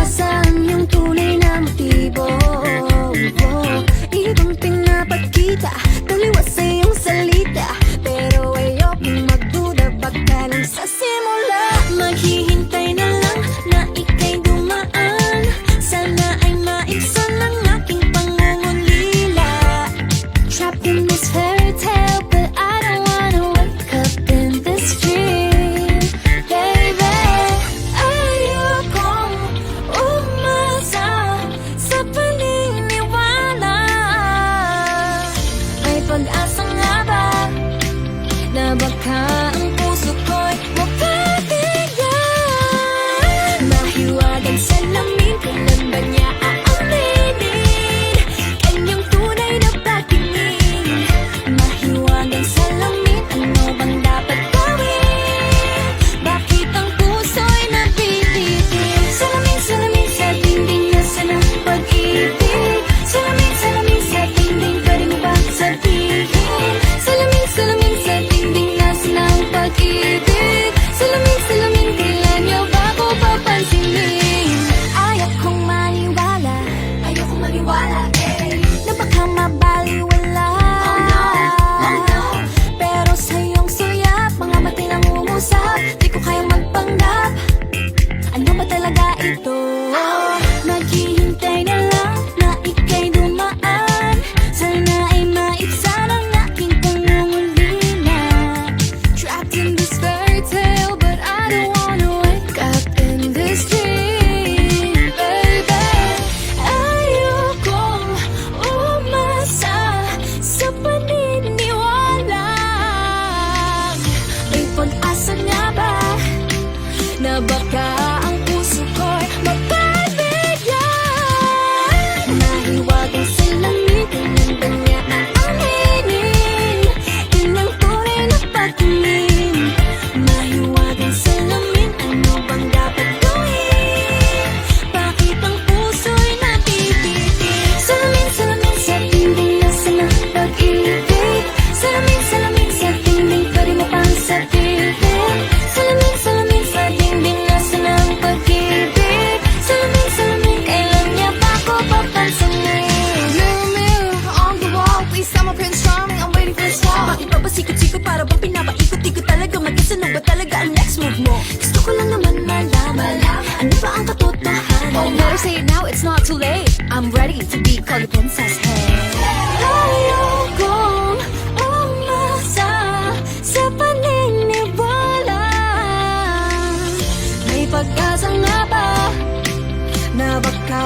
Nasaan yung tunay na motibo? Ibang pinapakita, taliwas sa iyong salita, pero ayokong magduda, baka lang sa simula. Maghihintay na lang na ika'y dumaan, sana ay maibsan ang aking pangungulila. Trapped in this fairy tale, but I don't wanna wake up in this dream, baby. Ayokong umasa sa paniniwala. May pag-asa nga ba na baka ang puso ko'y mapabigyan? Mahiwagang salamin, kailan ba niya aaminin kanyang tunay na patingin? Mahiwagang salamin, ano bang dapat gawin? Bakit ang puso'y nabibitin? Salamin, salamin sa dingding, nasa ng pag-ibig. Salamin, salamin sa dingding, pwede mo ba sabihin? Salamin, salamin sa dingding, nasa ng pag-ibig. Salamin, salamin, kailan niyo ba ko papansinin? Ayokong maniwala, na baka mabaliwala. Oh no, pero sa iyong suyap, mga matay nang umusap, di ko kayang magpanggap. Ano ba talaga ito? Naghihintay na lang na ika'y dumaan, sana ay maibsan ang aking pangungulila. Trapped in this fairy tale, but I don't wanna wake up in this dream, baby. Ayokong umasa sa paniniwala. May pag-asa nga ba na baka ang puso ko'y mapabigyan? Mahiwagang salamin, kailan ba niya aaminin kanyang tunay na patingin? Mahiwagang salamin, ano bang dapat gawin? Bakit ang puso'y nabibitin? Salamin, salamin sa dingding, nasa ng pag-ibig. Salamin, salamin sa dingding, pwede mo pang sabihin? Salamin, salamin sa dingding, nasa ng pag-ibig. Salamin, salamin, kailan niya ba ko papansinin? Mirror, mirror on the wall, please tell my prince charming, I'm waiting for a swap. Bakit ba sikot-sikot para bang pinapaikot-ikot talaga? Mag-isa na ba talaga ang next move mo? Gusto ko lang naman malaman, ano ba ang katotohanan? Better say it now, it's not too late. I'm ready to be called a princess, hey. Ayokong umasa sa paniniwala. May pag-asa nga ba na baka